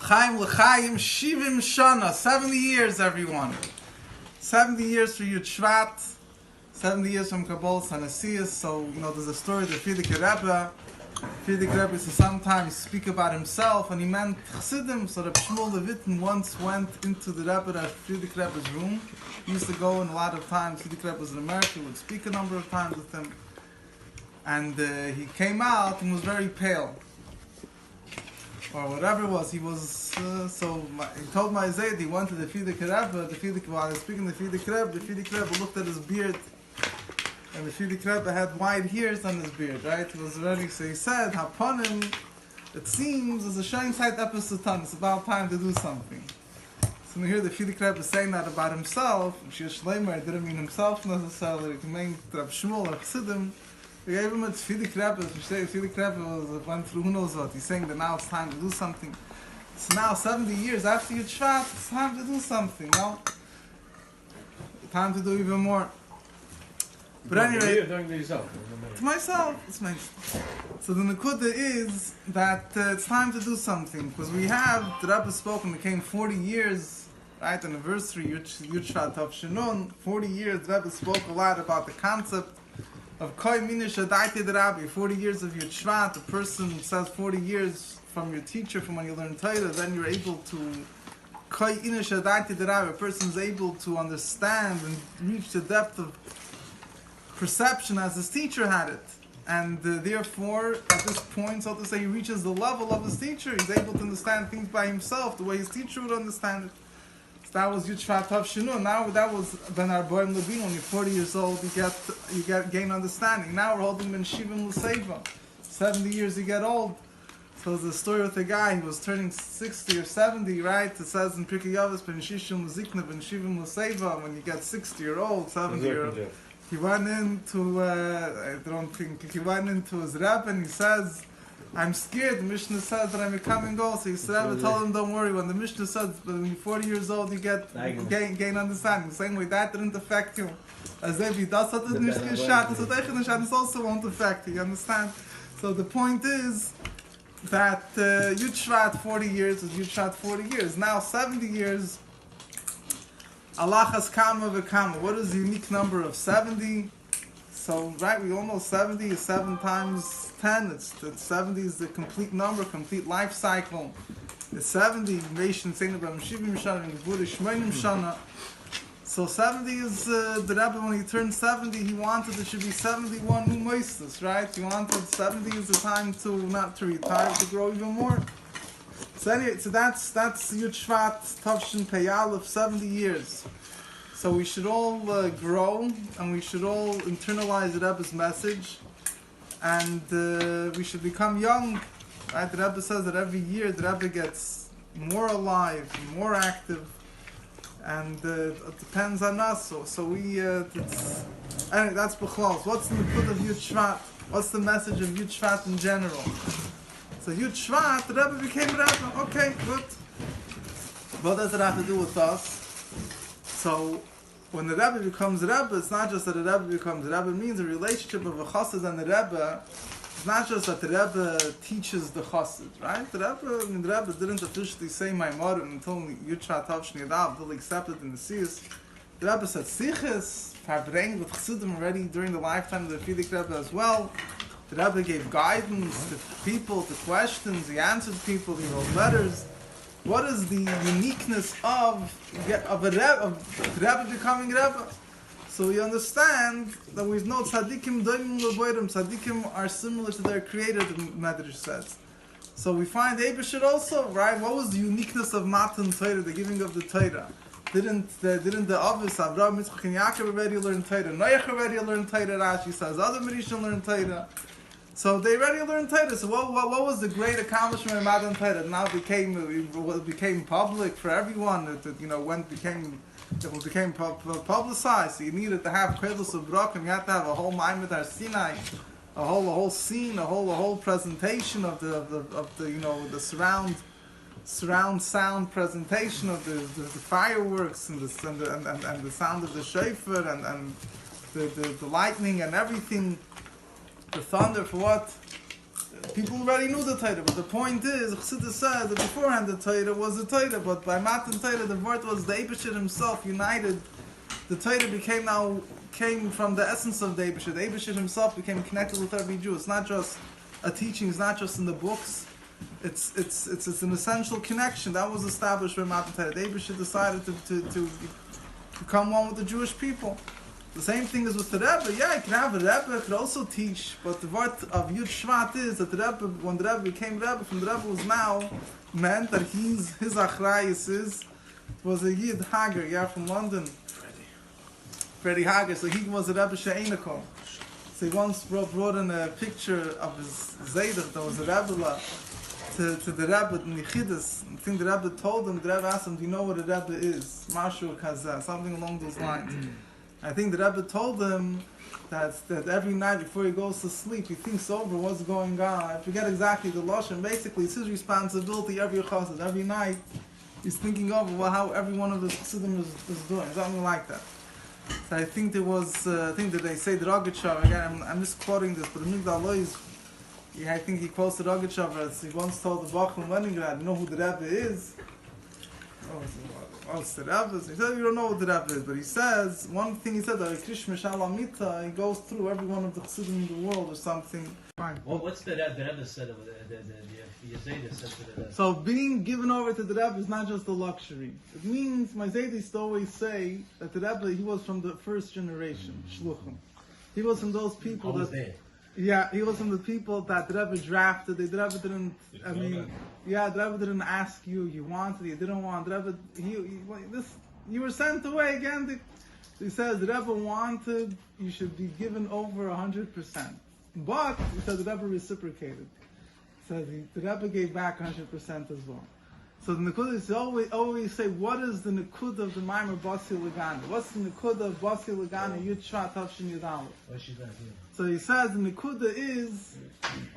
Chaim l'chaim shivim shana, 70 years, everyone. 70 years for Yud Shevat, 70 years from Kabbal's Hanasiyas. So, there's a story of the Frierdiker Rebbe. Frierdiker Rebbe used to sometimes speak about himself, and he meant Chassidim. So Rabbi Shmuel Levittin once went into the Frierdiker Rebbe's room. He used to go in a lot of times. Frierdiker Rebbe was in America. He would speak a number of times with him. And he came out and was very pale. Or whatever it was, he was, he told my Zayd, he went to the Frierdiker Rebbe, while he was speaking to the Frierdiker Rebbe looked at his beard, and the Frierdiker Rebbe had white hairs on his beard, right? It was ready, so he said, Haponim, it seems, is a shine side episode, it's about time to do something. So we hear the Frierdiker Rebbe saying that about himself, Shir Shleimer, didn't mean himself necessarily, it meant Rabbi Shmuel, or Chassidim. We gave him a Frierdiker Rebbe. Frierdiker Rebbe went through who knows what. He's saying that now it's time to do something. So now, 70 years after Yud Shevat, it's time to do something, no? Time to do even more. But anyway, to myself, it's nice. So the Nakuda is that it's time to do something, because we have, the Rebbe spoke and became 40 years, right, anniversary, Yud Shevat Tov Shinun, 40 years, the Rebbe spoke a lot about the concept of Koi Minish Adaiti the Rabbi, 40 years of Yud Shevat. A person says 40 years from your teacher, from when you learn Torah, then you're able to Koi Inish Adaiti the Rabbi. A person is able to understand and reach the depth of perception as his teacher had it. And therefore, at this point, so to say, he reaches the level of his teacher. He's able to understand things by himself, the way his teacher would understand it. So that was Yud Shevat Tov Shinun. Now that was Ben Arboim Levin. When you're 40 years old, you gain understanding. Now we're holding Ben Shivim L'Seiva. 70 years you get old. So there's a story with a guy who was turning 60 or 70, right? It says in Pirkei Avos, Ben Shishim L'Zikna, Ben Shivim L'Seiva. When you get 60-year-old, 70-year-old, he went into he went into his Rebbe and he says, I'm scared. The Mishnah says that I'm a come and go. So his Rebbe told him, don't worry. When the Mishnah says when you're 40 years old, you gain understanding. The same way that didn't affect you. As if he does something, this also won't affect you. You understand? So the point is that Yud Shevat 40 years is Yud Shevat 40 years. Now 70 years, Allah has kama v'kama. What is the unique number of 70? So, right, we all know 70 is 7 times 10. It's 70 is the complete number, complete life cycle. It's 70, nation saying about Shivim Shana and Gvura Shmoinim Shana. So 70 is the Rebbe, when he turned 70, he wanted it should be 71 Humoistus, right? He wanted 70 is the time to not to retire, to grow even more. So anyway, so that's Yud Shevat Tavshin Peyal of 70 years. So we should all grow, and we should all internalize the Rebbe's message, and we should become young. Right? The Rebbe says that every year the Rebbe gets more alive, more active, and it depends on us. So we, anyway, that's B'chol. What's the put of Yud Shevat? What's the message of Yud Shevat in general? So Yud Shevat, the Rebbe became Rebbe. Okay, good. What does it have to do with us? So, when the Rebbe becomes Rebbe, it's not just that the Rebbe becomes Rebbe. It means a relationship of a Chassid and the Rebbe. It's not just that the Rebbe teaches the Chassid, right? The Rebbe didn't officially say Maimorim until Yud Shevat Tavshin Yadav, until he accepted in the Siyas. The Rebbe said Siches, verbringed with Chassidim already during the lifetime of the Frierdiker Rebbe as well. The Rebbe gave guidance to people, to questions. He answered people. He wrote letters. What is the uniqueness of the Rebbe becoming Rebbe? So we understand that we've known tzaddikim doimim l'boirim. Tzaddikim are similar to their creator, the Medrash says. So we find Eibusher also, right? What was the uniqueness of Matan Torah, the giving of the Torah? Didn't the Avos, Avraham, Yitzchak, and Yaakov already learn Torah? Noach already learned Torah, Rashi says. Other Merishim learned Torah. So they already learned Torah. So what was the great accomplishment of Matan Torah? Now it became public for everyone. It became publicized. So you needed to have Kedos of Brokim. You had to have a whole Maimed Har Sinai, a whole scene, a whole presentation of the surround sound presentation of the fireworks and the sound of the shofar and the lightning and everything. The thunder for what? People already knew the Torah, but the point is, Chassidus says that beforehand the Torah was the Torah, but by Matan Torah the word was the Eibishter himself united. The Torah came from the essence of the Eibishter. The Eibishter himself became connected with every Jew. It's not just a teaching, it's not just in the books. It's an essential connection that was established by Matan Torah. The Eibishter decided to become one with the Jewish people. The same thing is with the Rebbe. Yeah, you can have a Rebbe, could also teach, but the word of Yud Shevat is that the Rebbe, when the Rebbe became Rebbe, from the Rebbe was now meant that his achrayus was a Yid Hager, yeah, from London. Freddie Hager, so he was a Rebbe She'einakom. So he once brought in a picture of his Zaydah that was a Rebbe to the Rebbe in Yechidus. I think the Rebbe told him, the Rebbe asked him, do you know what a Rebbe is? Mashu Kazah, something along those lines. I think the Rebbe told him that every night before he goes to sleep, he thinks over what's going on. I forget exactly the Lashon. Basically, it's his responsibility every chassid. Every night, he's thinking over how every one of his chassidim is doing. Something like that. So I think there was, I think that they say the Rogatchover, again, I'm misquoting this, but the Migdal Lois, I think he quotes the Rogatchover, as he once told the Bach in Leningrad, you know who the Rebbe is? Oh, it's the Rebbe. He said, you don't know what the Rebbe is, but he says, one thing he said, that Krishma Shalamita, he goes through every one of the chassidim in the world or something. Fine. Well, what's the Rebbe said of the Yezayda said to the Rebbe? So being given over to the Rebbe is not just a luxury. It means, my Zaydis always say that the Rebbe, he was from the first generation, Shluchim. He was from those people yeah, he was from the people that the Rebbe drafted. The Rebbe didn't, the Rebbe didn't ask you, you wanted, you didn't want. The Rebbe, you were sent away again. He says the Rebbe wanted, you should be given over 100%. But, he said the Rebbe reciprocated. He said the Rebbe gave back 100% as well. So the Nakuda is always say, what is the Nakuda of the Maimer Basi Lagana? What's the Nakuda of Basi Lagana, Yud Shvat, Tavshin Yud Aleph? So he says the Nakuda is,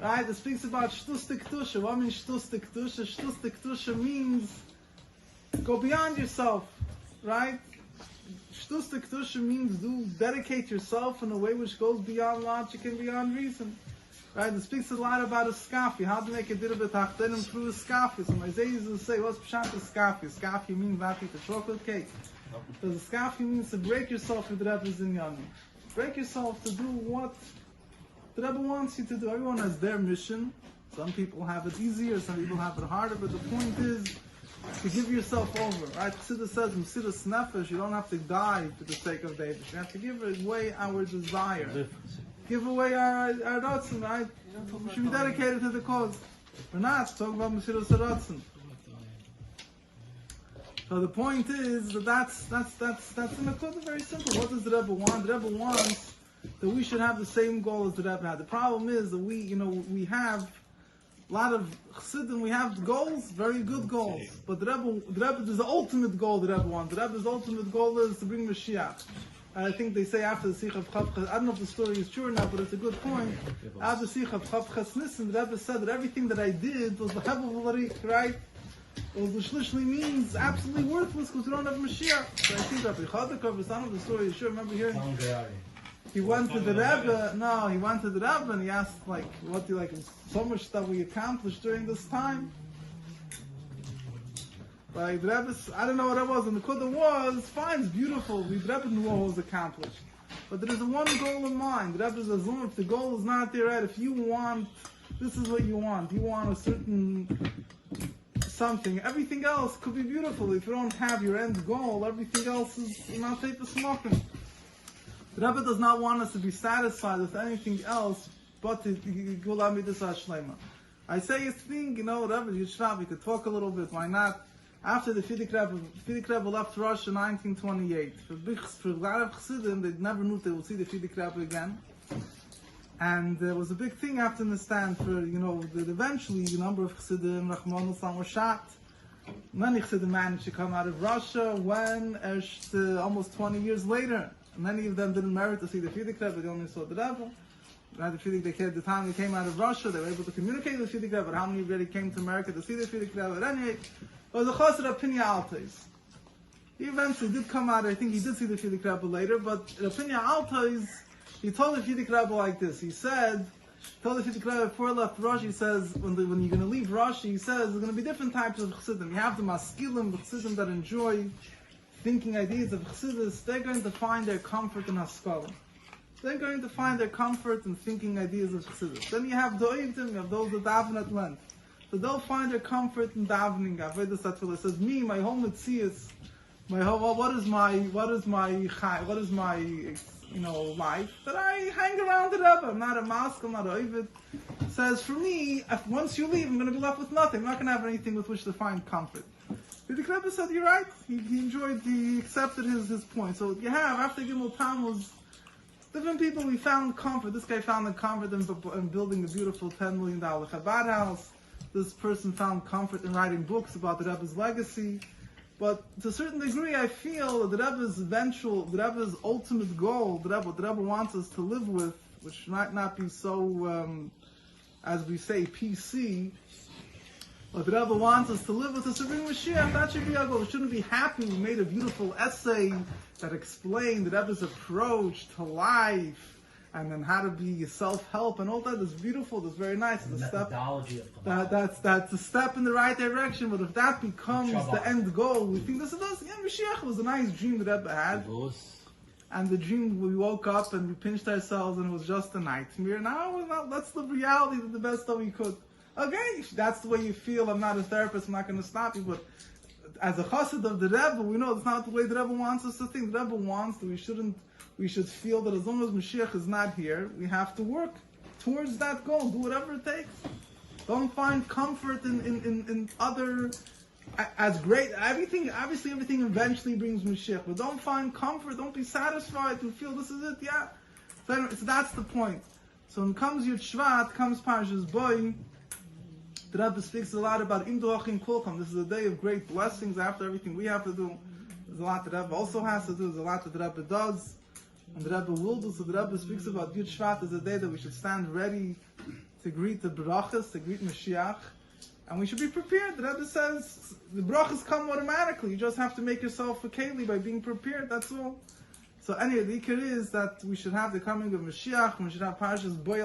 right, it speaks about Shtus Tektusha. What means Shtus Tektusha? Shtus Tektusha means go beyond yourself, right? Shtus Tektusha means dedicate yourself in a way which goes beyond logic and beyond reason. Right, it speaks a lot about a skafi, how to make a bit of a tachtenim through a skafi. So my Zaydis will say, what's pshat a skafi? Skafi means not eat a chocolate cake. So the skafi means to break yourself with the Rebbe's inyanim. Break yourself to do what the Rebbe wants you to do. Everyone has their mission. Some people have it easier, some people have it harder, but the point is to give yourself over. Right? Chassidus says, Mesiras Nefesh, you don't have to die for the sake of David. You have to give away our desire. Give away our Ratzon, right? We should be dedicated to the cause. We're not talking about Mesiras Ratzon. So the point is that's in the code very simple. What does the Rebbe want? The Rebbe wants that we should have the same goal as the Rebbe had. The problem is that we have a lot of chassidim, we have goals, very good goals. But the Rebbe, there's the ultimate goal the Rebbe wants. The Rebbe's ultimate goal is to bring Mashiach. And I think they say after the Sikh of Chavchas, I don't know if the story is true or not, but it's a good point. After the Sikh of Chavchas Nissen, the Rebbe said that everything that I did was the Hevel V'Larik, right? Which literally means absolutely worthless because we don't have Mashiach. So I think Rabbi Chadakov, some of the story is sure. Remember hearing? He went to the Rebbe. No, he went to the Rebbe and he asked, like, what do you like? So much that we accomplished during this time. Like the Rebbe, I don't know what it was, and the Kudah was fine, it's beautiful. The Rebbe knew what was accomplished, but there is one goal in mind. The Rebbe says, if the goal is not there, right? If you want, this is what you want. You want a certain something. Everything else could be beautiful. If you don't have your end goal, everything else is not tape smoking. The Rebbe does not want us to be satisfied with anything else, but to go this Shlema. I say a thing, Rebbe Yud Shevat, we could talk a little bit. Why not? After the Fidik Rebbe left Russia in 1928, for a lot of Chassidim, they never knew they would see the Fidik Rebbe again. And there was a big thing after the stand for, that eventually a number of Chassidim, Rahman al-Islam, were shot. Many Chassidim managed to come out of Russia when, almost 20 years later, many of them didn't merit to see the Fidik Rebbe, they only saw the Rebbe. At the time they came out of Russia, they were able to communicate with the Fidik Rebbe, but how many really came to America to see the Fidik Rebbe? At any rate, it was a chassid of Pinya Altais. He eventually did come out, I think he did see the Fidik Rebbe later, but Pinya Altais, he told the Fidik Rebbe like this. He said, told the Frierdiker Rebbe before he left Rosh, he says, when you're going to leave Rosh, he says, there's going to be different types of Chassidim. You have the Maskilim, the Chassidim that enjoy thinking ideas of Chassidus. They're going to find their comfort in Haskalah. They're going to find their comfort in thinking ideas of Chassidus. Then you have the Oivdim, you have those that daven at length. So they'll find their comfort in davening. Avodas Hatfilah. It says, me, my whole mitzias, what is my life? That I hang around the Rebbe. I'm not a mask, I'm not a Ovid. It says, for me, once you leave, I'm going to be left with nothing. I'm not going to have anything with which to find comfort. The Rebbe said, you're right. He accepted his point. So you have, after Gimel Tammuz, different people, we found comfort. This guy found the comfort in building a beautiful $10 million Chabad house. This person found comfort in writing books about the Rebbe's legacy. But to a certain degree, I feel that the Rebbe's ultimate goal, what the Rebbe wants us to live with, which might not be so, as we say, PC, what the Rebbe wants us to live with is to bring Mashiach. That should be our goal. We shouldn't be happy we made a beautiful essay that explained the Rebbe's approach to life, and then how to be self-help and all that. Is beautiful. That's very nice. It's a step. That's a step in the right direction. But if that becomes the end goal, we think this is us. Yeah, Mashiach was a nice dream the Rebbe had, and the dream we woke up and we pinched ourselves and it was just a nightmare. Now let's live reality the best that we could. Okay, if that's the way you feel. I'm not a therapist. I'm not going to stop you. But as a chassid of the Rebbe, we know it's not the way the Rebbe wants us to think. The Rebbe wants that we should feel that as long as Mashiach is not here, we have to work towards that goal. Do whatever it takes. Don't find comfort in other, as great, everything eventually brings Mashiach. But don't find comfort, don't be satisfied and feel this is it, yeah. So that's the point. So when comes Yud Shvat, comes Parshas Boy, the Rebbe speaks a lot about Im Duachim Kulcham. This is a day of great blessings after everything we have to do. There's a lot that the Rebbe also has to do. There's a lot that the Rebbe does. And the Rebbe will do. So the Rebbe speaks about Yud Shvat as a day that we should stand ready to greet the brachas, to greet Mashiach. And we should be prepared. The Rebbe says the brachas come automatically. You just have to make yourself a keli by being prepared. That's all. So anyway, the ikar is that we should have the coming of Mashiach. We should have Parshas Boy